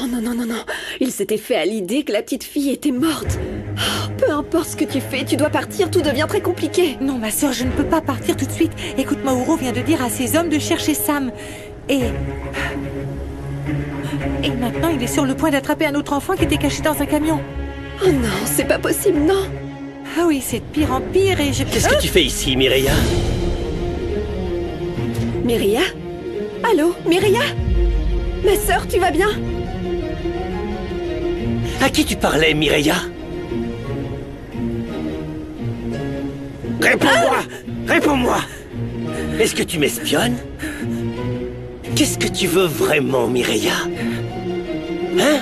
non, non, non, non. Il s'était fait à l'idée que la petite fille était morte. Oh, peu importe ce que tu fais, tu dois partir, tout devient très compliqué. Non, ma sœur, je ne peux pas partir tout de suite. Écoute, Mauro vient de dire à ses hommes de chercher Sam. Et maintenant, il est sur le point d'attraper un autre enfant qui était caché dans un camion. Oh non, c'est pas possible, non. Ah oui, c'est de pire en pire et je... Qu'est-ce que tu fais ici, Mireia? Mireia? Allô, Mireia? Ma sœur, tu vas bien? À qui tu parlais, Mireia? Réponds-moi! Réponds-moi! Est-ce que tu m'espionnes? Qu'est-ce que tu veux vraiment, Mireia? Hein?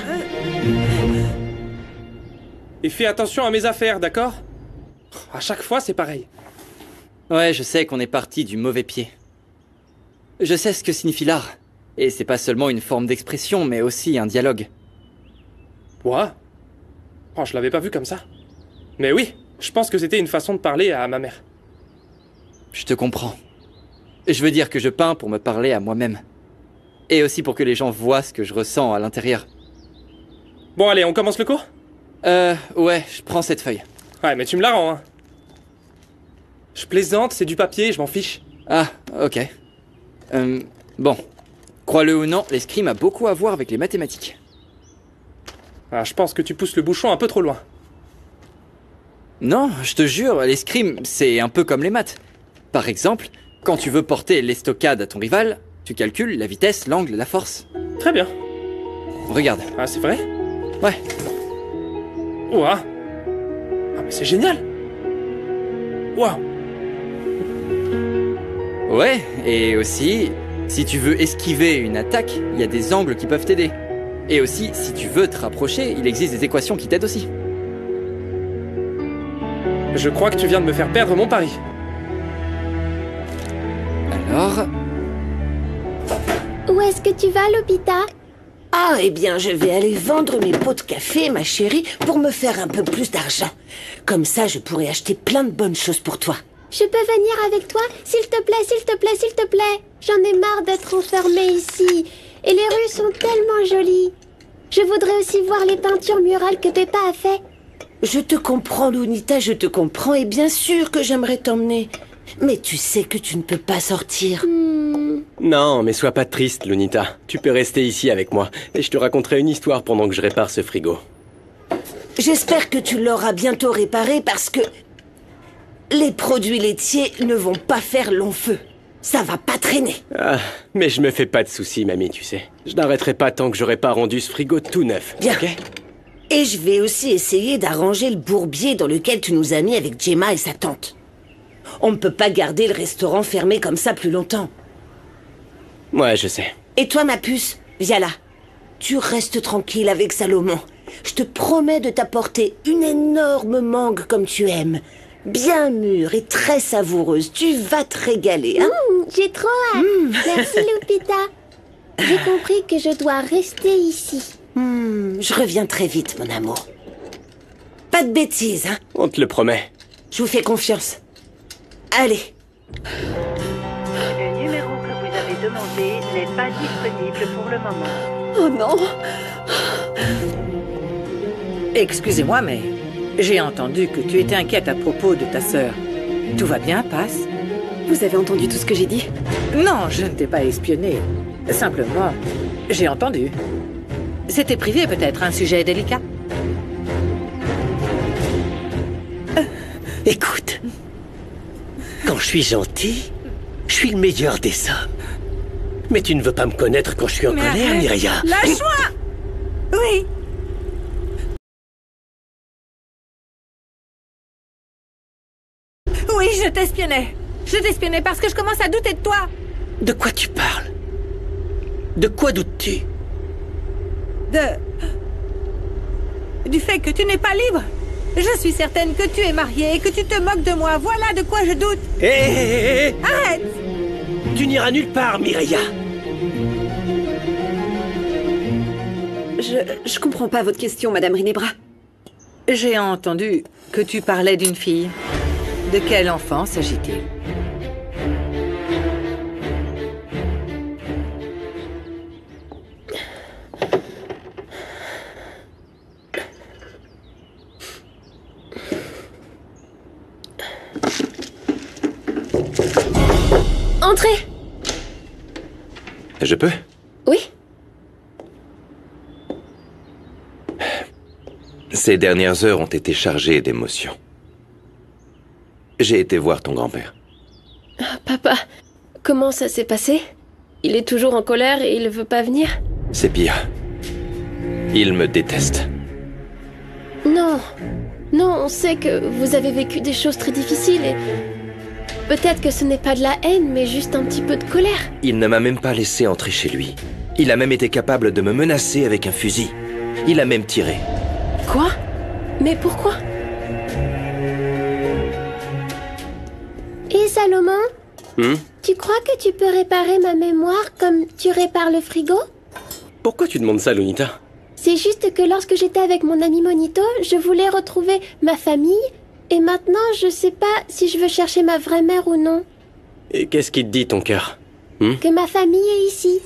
Et fais attention à mes affaires, d'accord? À chaque fois, c'est pareil. Ouais, je sais qu'on est parti du mauvais pied. Je sais ce que signifie l'art. Et c'est pas seulement une forme d'expression, mais aussi un dialogue. Ouais? Oh, je l'avais pas vu comme ça. Mais oui, je pense que c'était une façon de parler à ma mère. Je te comprends. Je veux dire que je peins pour me parler à moi-même. Et aussi pour que les gens voient ce que je ressens à l'intérieur. Bon, allez, on commence le cours? Ouais, je prends cette feuille. Ouais, mais tu me la rends, hein. Je plaisante, c'est du papier, je m'en fiche. Ah, ok. Bon. Crois-le ou non, l'escrime a beaucoup à voir avec les mathématiques. Ah, je pense que tu pousses le bouchon un peu trop loin. Non, je te jure, l'escrime, c'est un peu comme les maths. Par exemple, quand tu veux porter l'estocade à ton rival, tu calcules la vitesse, l'angle, la force. Très bien. Regarde. Ah, c'est vrai? Ouais. Ouah. Ah, mais c'est génial! Waouh! Ouais, et aussi, si tu veux esquiver une attaque, il y a des angles qui peuvent t'aider. Et aussi, si tu veux te rapprocher, il existe des équations qui t'aident aussi. Je crois que tu viens de me faire perdre mon pari. Alors... Où est-ce que tu vas, Lupita? Ah, eh bien, je vais aller vendre mes pots de café, ma chérie, pour me faire un peu plus d'argent. Comme ça, je pourrai acheter plein de bonnes choses pour toi. Je peux venir avec toi? S'il te plaît, s'il te plaît, s'il te plaît. J'en ai marre d'être enfermée ici. Et les rues sont tellement jolies. Je voudrais aussi voir les peintures murales que Peppa a fait. Je te comprends, Lunita, je te comprends, et bien sûr que j'aimerais t'emmener. Mais tu sais que tu ne peux pas sortir. Non, mais sois pas triste, Lunita. Tu peux rester ici avec moi, et je te raconterai une histoire pendant que je répare ce frigo. J'espère que tu l'auras bientôt réparé parce que les produits laitiers ne vont pas faire long feu. Ça va pas traîner. Ah, mais je me fais pas de soucis, mamie, tu sais. Je n'arrêterai pas tant que j'aurai pas rendu ce frigo tout neuf. Bien. Ok? Et je vais aussi essayer d'arranger le bourbier dans lequel tu nous as mis avec Gemma et sa tante. On ne peut pas garder le restaurant fermé comme ça plus longtemps. Ouais, je sais. Et toi, ma puce, viens là. Tu restes tranquille avec Salomon. Je te promets de t'apporter une énorme mangue comme tu aimes. Bien mûre et très savoureuse. Tu vas te régaler, hein? J'ai trop hâte. Merci, Lupita. J'ai compris que je dois rester ici. Je reviens très vite, mon amour. Pas de bêtises, hein? On te le promet. Je vous fais confiance. Allez. Le numéro que vous avez demandé n'est pas disponible pour le moment. Oh non. Excusez-moi, mais j'ai entendu que tu étais inquiète à propos de ta sœur. Tout va bien, passe? Vous avez entendu tout ce que j'ai dit? Non, je ne t'ai pas espionné. Simplement, j'ai entendu. C'était privé peut-être, un sujet délicat? Écoute, quand je suis gentil, je suis le meilleur des hommes. Mais tu ne veux pas me connaître quand je suis en colère, arrête. Mireia. Lâche-moi! Oui. Oui, je t'espionnais. Je t'espionnais parce que je commence à douter de toi. De quoi tu parles? De quoi doutes-tu? Du fait que tu n'es pas libre. Je suis certaine que tu es mariée et que tu te moques de moi. Voilà de quoi je doute. Hé! Arrête! Tu n'iras nulle part, Mireia. Je comprends pas votre question, Madame Rinebra. J'ai entendu que tu parlais d'une fille. De quel enfant s'agit-il? Entrez. Je peux? Oui? Ces dernières heures ont été chargées d'émotions. J'ai été voir ton grand-père. Papa, comment ça s'est passé? Il est toujours en colère et il ne veut pas venir? C'est pire. Il me déteste. Non. Non, on sait que vous avez vécu des choses très difficiles et... Peut-être que ce n'est pas de la haine, mais juste un petit peu de colère. Il ne m'a même pas laissé entrer chez lui. Il a même été capable de me menacer avec un fusil. Il a même tiré. Quoi? Mais pourquoi? Et Salomon? Tu crois que tu peux réparer ma mémoire comme tu répares le frigo? Pourquoi tu demandes ça, Lunita? C'est juste que lorsque j'étais avec mon ami Monito, je voulais retrouver ma famille. Et maintenant, je sais pas si je veux chercher ma vraie mère ou non. Et qu'est-ce qui te dit, ton cœur? Que ma famille est ici.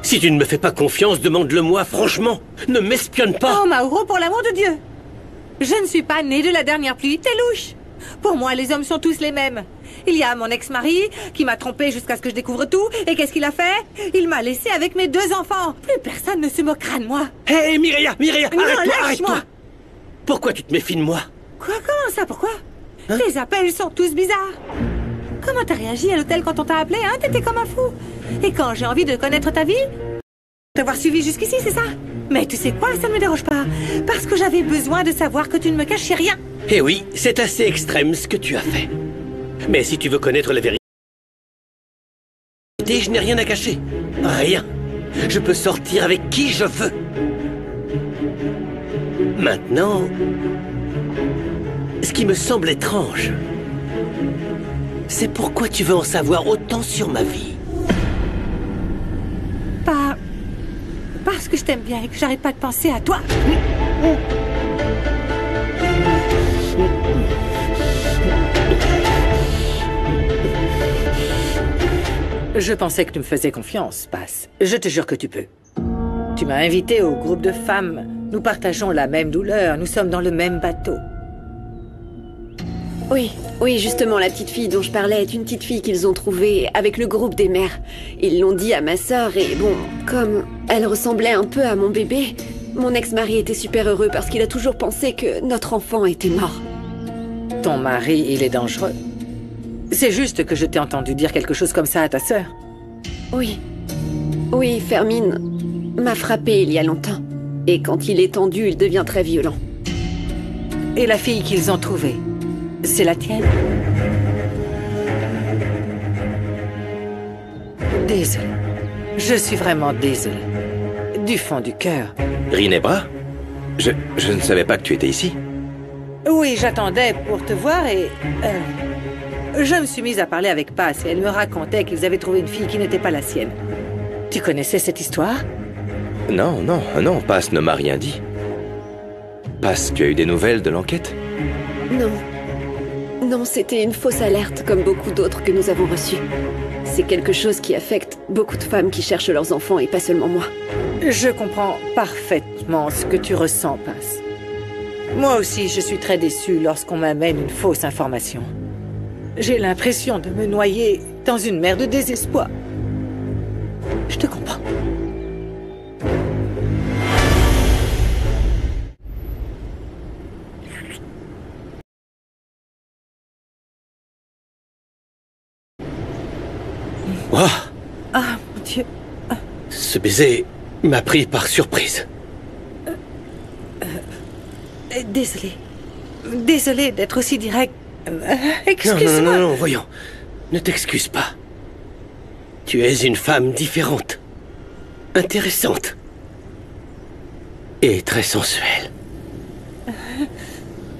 Si tu ne me fais pas confiance, demande-le-moi, franchement. Ne m'espionne pas. Oh, Mauro, pour l'amour de Dieu! Je ne suis pas née de la dernière pluie, t'es louche! Pour moi, les hommes sont tous les mêmes. Il y a mon ex-mari, qui m'a trompée jusqu'à ce que je découvre tout, et qu'est-ce qu'il a fait? Il m'a laissé avec mes 2 enfants. Plus personne ne se moquera de moi. Hé, hey, Mireia, Non, arrête-toi, lâche-moi. arrête-toi. Pourquoi tu te méfies de moi? Quoi? Comment ça? Pourquoi? Les appels sont tous bizarres. Comment t'as réagi à l'hôtel quand on t'a appelé, hein? T'étais comme un fou. Et quand j'ai envie de connaître ta vie, t'avoir suivi jusqu'ici, c'est ça? Mais tu sais quoi? Ça ne me dérange pas. Parce que j'avais besoin de savoir que tu ne me cachais rien. Eh oui, c'est assez extrême ce que tu as fait. Mais si tu veux connaître la vérité, je n'ai rien à cacher. Rien. Je peux sortir avec qui je veux. Maintenant, ce qui me semble étrange, c'est pourquoi tu veux en savoir autant sur ma vie. Parce que je t'aime bien et que j'arrête pas de penser à toi. Je pensais que tu me faisais confiance, Passe. Je te jure que tu peux. Tu m'as invité au groupe de femmes. Nous partageons la même douleur. Nous sommes dans le même bateau. Oui, justement, la petite fille dont je parlais est une petite fille qu'ils ont trouvée avec le groupe des mères. Ils l'ont dit à ma sœur et bon, comme elle ressemblait un peu à mon bébé, mon ex-mari était super heureux parce qu'il a toujours pensé que notre enfant était mort. Ton mari, il est dangereux. C'est juste que je t'ai entendu dire quelque chose comme ça à ta sœur. Oui, Fermine m'a frappé il y a longtemps. Et quand il est tendu, il devient très violent. Et la fille qu'ils ont trouvée, c'est la tienne? Désolée. Je suis vraiment désolée. Du fond du cœur. Rinebra? Je ne savais pas que tu étais ici. Oui, j'attendais pour te voir et... je me suis mise à parler avec Passe et elle me racontait qu'ils avaient trouvé une fille qui n'était pas la sienne. Tu connaissais cette histoire? Non, Passe ne m'a rien dit. Passe, tu as eu des nouvelles de l'enquête? Non, c'était une fausse alerte comme beaucoup d'autres que nous avons reçues. C'est quelque chose qui affecte beaucoup de femmes qui cherchent leurs enfants et pas seulement moi. Je comprends parfaitement ce que tu ressens, Passe. Moi aussi, je suis très déçue lorsqu'on m'amène une fausse information. J'ai l'impression de me noyer dans une mer de désespoir. Je te comprends. Oh, Ah, mon Dieu. ce baiser m'a pris par surprise. Désolée. Désolée d'être aussi direct. Excuse-moi. Non, voyons. Ne t'excuse pas. Tu es une femme différente. Intéressante. Et très sensuelle.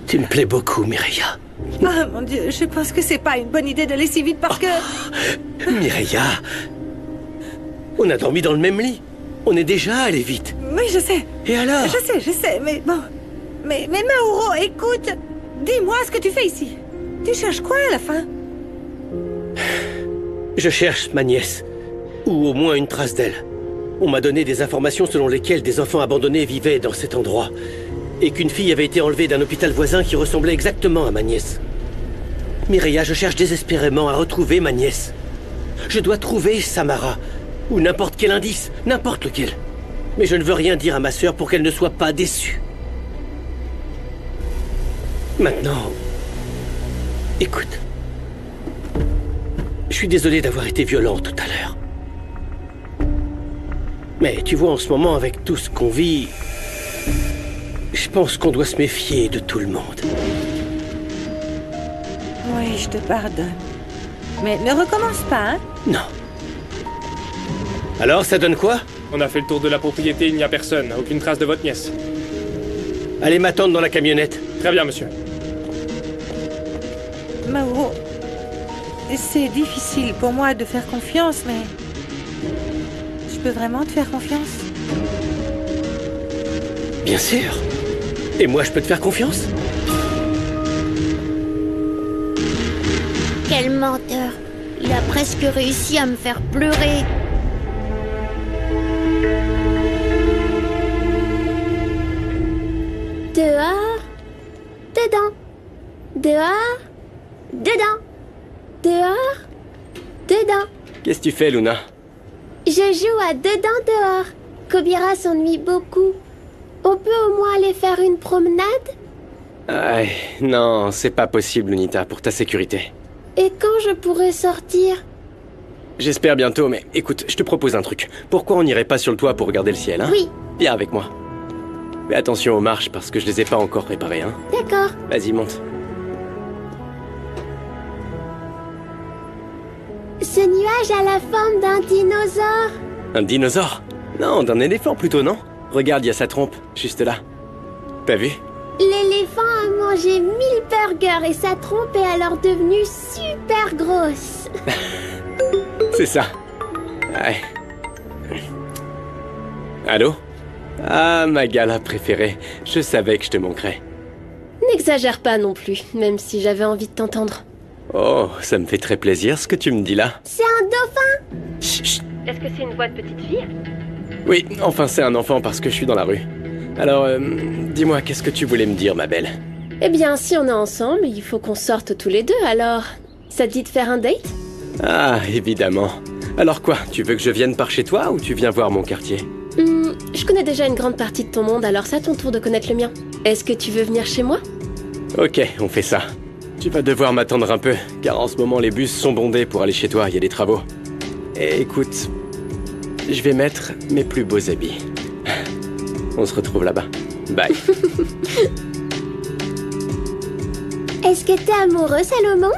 Tu me plais beaucoup, Mireia. Ah, mon Dieu, je pense que c'est pas une bonne idée d'aller si vite parce que... Mireia, on a dormi dans le même lit. On est déjà allé vite. Oui, je sais. Et alors? Je sais, mais bon... Mais Mauro, écoute. Dis-moi ce que tu fais ici. Tu cherches quoi à la fin? Je cherche ma nièce. Ou au moins une trace d'elle. On m'a donné des informations selon lesquelles des enfants abandonnés vivaient dans cet endroit. Et qu'une fille avait été enlevée d'un hôpital voisin qui ressemblait exactement à ma nièce. Mireya, je cherche désespérément à retrouver ma nièce. Je dois trouver Samara. Ou n'importe quel indice, n'importe lequel. Mais je ne veux rien dire à ma sœur pour qu'elle ne soit pas déçue. Maintenant... Écoute. Je suis désolé d'avoir été violent tout à l'heure. Mais tu vois, en ce moment, avec tout ce qu'on vit... Je pense qu'on doit se méfier de tout le monde. Oui, je te pardonne. Mais ne recommence pas, hein? Non. Alors, ça donne quoi? On a fait le tour de la propriété, il n'y a personne. Aucune trace de votre nièce. Allez m'attendre dans la camionnette. Très bien, monsieur. Mauro, c'est difficile pour moi de faire confiance, mais... Je peux vraiment te faire confiance? Bien sûr. Et moi, je peux te faire confiance? Quel menteur. Il a presque réussi à me faire pleurer. Dehors, dedans, dehors, dedans, dehors, dedans. Qu'est-ce que tu fais, Luna? Je joue à dedans dehors. Kobira s'ennuie beaucoup. On peut au moins aller faire une promenade? Aïe, non, c'est pas possible, Lunita, pour ta sécurité. Et quand je pourrai sortir? J'espère bientôt, mais écoute, je te propose un truc. Pourquoi on n'irait pas sur le toit pour regarder le ciel, hein? Oui. Viens avec moi. Fais attention aux marches, parce que je les ai pas encore préparées, hein? D'accord. Vas-y, monte. Ce nuage a la forme d'un dinosaure. Un dinosaure? Non, d'un éléphant plutôt, non? Regarde, il y a sa trompe, juste là. T'as vu? L'éléphant a mangé 1000 burgers et sa trompe est alors devenue super grosse. C'est ça. Ouais. Allô? Ah, ma gala préférée. Je savais que je te manquerais. N'exagère pas non plus, même si j'avais envie de t'entendre. Oh, ça me fait très plaisir ce que tu me dis là. C'est un dauphin. Chut, chut. Est-ce que c'est une voix de petite fille? Oui, enfin c'est un enfant parce que je suis dans la rue. Alors, dis-moi, qu'est-ce que tu voulais me dire, ma belle? Eh bien, si on est ensemble, il faut qu'on sorte tous les deux, alors... Ça te dit de faire un date? Ah, évidemment. Alors quoi, tu veux que je vienne par chez toi ou tu viens voir mon quartier? Je connais déjà une grande partie de ton monde, alors c'est à ton tour de connaître le mien. Est-ce que tu veux venir chez moi? Ok, on fait ça. Tu vas devoir m'attendre un peu, car en ce moment les bus sont bondés pour aller chez toi, il y a des travaux. Et écoute, je vais mettre mes plus beaux habits. On se retrouve là-bas. Bye. Est-ce que t'es amoureux, Salomon?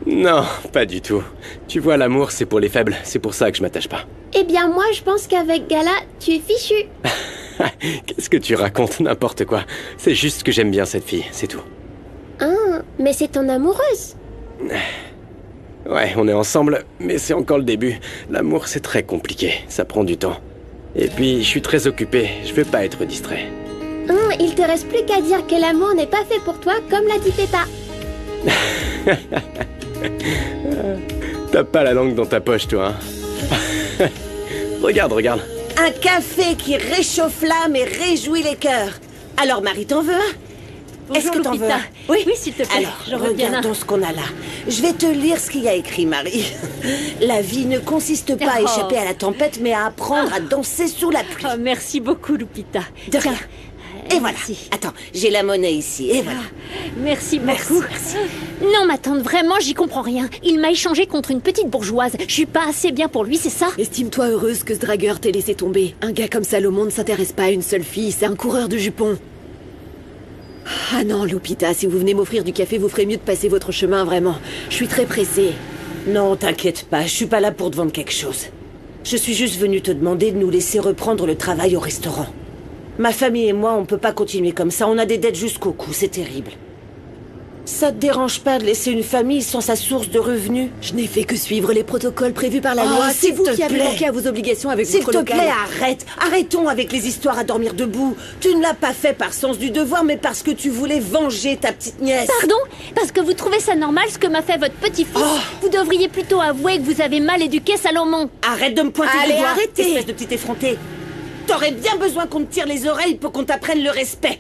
Non, pas du tout. Tu vois, l'amour, c'est pour les faibles. C'est pour ça que je m'attache pas. Eh bien, moi, je pense qu'avec Gala, tu es fichu. Qu'est-ce que tu racontes? N'importe quoi. C'est juste que j'aime bien cette fille, c'est tout. Ah, mais c'est ton amoureuse. Ouais, on est ensemble, mais c'est encore le début. L'amour, c'est très compliqué. Ça prend du temps. Et puis, je suis très occupé. Je veux pas être distrait. Il te reste plus qu'à dire que l'amour n'est pas fait pour toi, comme l'a dit Peppa. T'as pas la langue dans ta poche, toi, hein? Regarde, regarde. Un café qui réchauffe l'âme et réjouit les cœurs. Alors, Marie, t'en veux un? Est-ce que t'en veux un? Oui, s'il te plaît. Alors, j'en veux bien un. regardons ce qu'on a là. Je vais te lire ce qu'il y a écrit, Marie. La vie ne consiste pas à échapper à la tempête, mais à apprendre à danser sous la pluie. Oh, merci beaucoup, Lupita. De rien. Et voilà. Attends, j'ai la monnaie ici, et voilà. Merci beaucoup. Merci. Non, ma tante, vraiment, j'y comprends rien. Il m'a échangé contre une petite bourgeoise. Je suis pas assez bien pour lui, c'est ça? Estime-toi heureuse que ce dragueur t'ait laissé tomber. Un gars comme Salomon ne s'intéresse pas à une seule fille, c'est un coureur de jupons. Ah non, Lupita, si vous venez m'offrir du café, vous ferez mieux de passer votre chemin, vraiment. Je suis très pressée. Non, t'inquiète pas, je suis pas là pour te vendre quelque chose. Je suis juste venue te demander de nous laisser reprendre le travail au restaurant. Ma famille et moi, on peut pas continuer comme ça, on a des dettes jusqu'au cou, c'est terrible. Ça te dérange pas de laisser une famille sans sa source de revenus? Je n'ai fait que suivre les protocoles prévus par la loi. C'est vous qui avez manqué à vos obligations avec votre local. S'il te plaît, arrête. Arrêtons avec les histoires à dormir debout. Tu ne l'as pas fait par sens du devoir, mais parce que tu voulais venger ta petite nièce. Pardon? Parce que vous trouvez ça normal ce que m'a fait votre petit-fils? Vous devriez plutôt avouer que vous avez mal éduqué Salomon. Arrête de me pointer Allez, du doigt, arrêtez. espèce de petit effronté. T'aurais bien besoin qu'on te tire les oreilles pour qu'on t'apprenne le respect.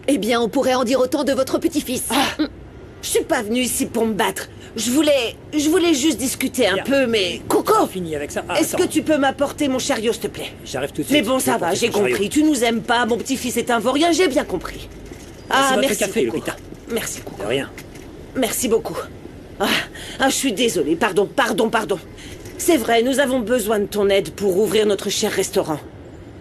Eh bien, on pourrait en dire autant de votre petit-fils. Je suis pas venue ici pour me battre. Je voulais juste discuter un peu, mais... Coco, Fini avec ça. est-ce que tu peux m'apporter mon chariot, s'il te plaît? J'arrive tout de Mais suite. bon, ça va, j'ai compris. Tu nous aimes pas, mon petit-fils est un vaurien, j'ai bien compris. Ah, votre merci café, beaucoup. Lupita. Merci beaucoup. De rien. Merci beaucoup. Je suis désolée, pardon. C'est vrai, nous avons besoin de ton aide pour ouvrir notre cher restaurant.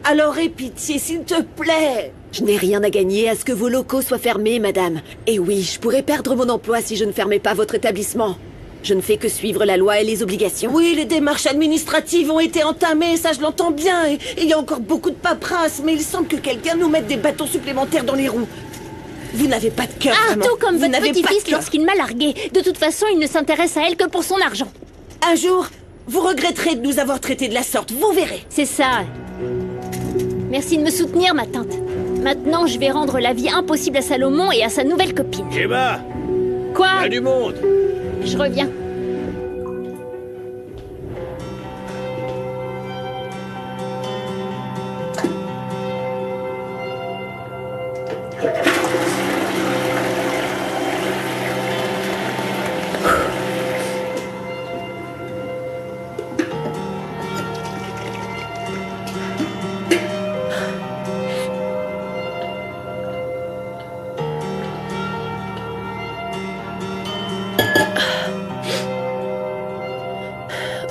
Alors aie pitié, s'il te plaît. Je n'ai rien à gagner à ce que vos locaux soient fermés, madame. Et oui, je pourrais perdre mon emploi si je ne fermais pas votre établissement. Je ne fais que suivre la loi et les obligations. Oui, les démarches administratives ont été entamées, ça je l'entends bien. Et il y a encore beaucoup de paperasse, mais il semble que quelqu'un nous mette des bâtons supplémentaires dans les roues. Vous n'avez pas de cœur, vraiment. Tout comme Vous votre n'avez pas de petit-fils cœur. lorsqu'il m'a largué. De toute façon, il ne s'intéresse à elle que pour son argent. Un jour, vous regretterez de nous avoir traités de la sorte, vous verrez. C'est ça. Merci de me soutenir, ma tante. Maintenant, je vais rendre la vie impossible à Salomon et à sa nouvelle copine. Emma, Quoi? il y a du monde. Je reviens.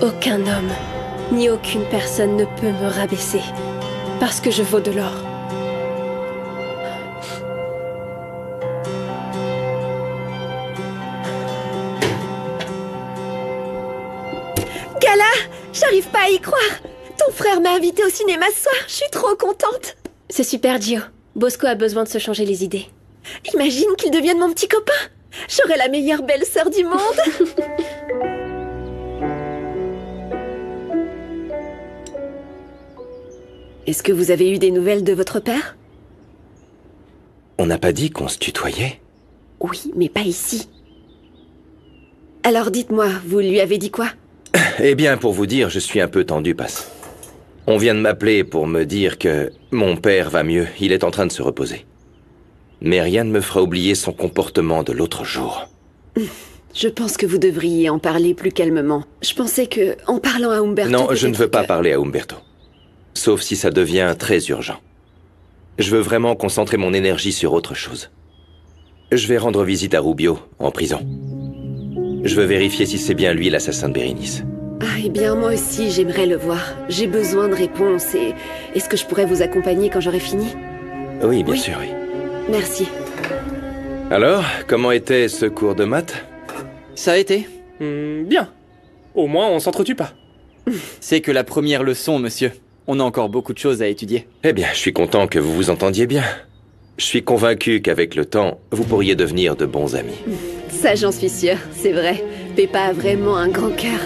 Aucun homme, ni aucune personne ne peut me rabaisser, parce que je vaux de l'or. Gala, j'arrive pas à y croire. Ton frère m'a invité au cinéma ce soir, je suis trop contente. C'est super, Gio. Bosco a besoin de se changer les idées. Imagine qu'il devienne mon petit copain. J'aurai la meilleure belle-sœur du monde. Est-ce que vous avez eu des nouvelles de votre père? On n'a pas dit qu'on se tutoyait? Oui, mais pas ici. Alors dites-moi, vous lui avez dit quoi? Eh bien, pour vous dire, je suis un peu tendu, Passe. On vient de m'appeler pour me dire que mon père va mieux, il est en train de se reposer. Mais rien ne me fera oublier son comportement de l'autre jour. Je pense que vous devriez en parler plus calmement. Je pensais que, en parlant à Umberto... Non, je ne veux peut-être pas que- parler à Umberto. Sauf si ça devient très urgent. Je veux vraiment concentrer mon énergie sur autre chose. Je vais rendre visite à Rubio, en prison. Je veux vérifier si c'est bien lui l'assassin de Bérénice. Ah, eh bien, moi aussi, j'aimerais le voir. J'ai besoin de réponses et... Est-ce que je pourrais vous accompagner quand j'aurai fini? Oui, bien Oui. sûr, oui. Merci. Alors, comment était ce cours de maths? Ça a été. Bien. Au moins, on s'entretue pas. C'est que la première leçon, monsieur. On a encore beaucoup de choses à étudier. Eh bien, je suis content que vous vous entendiez bien. Je suis convaincu qu'avec le temps, vous pourriez devenir de bons amis. Ça, j'en suis sûre, c'est vrai. Peppa a vraiment un grand cœur.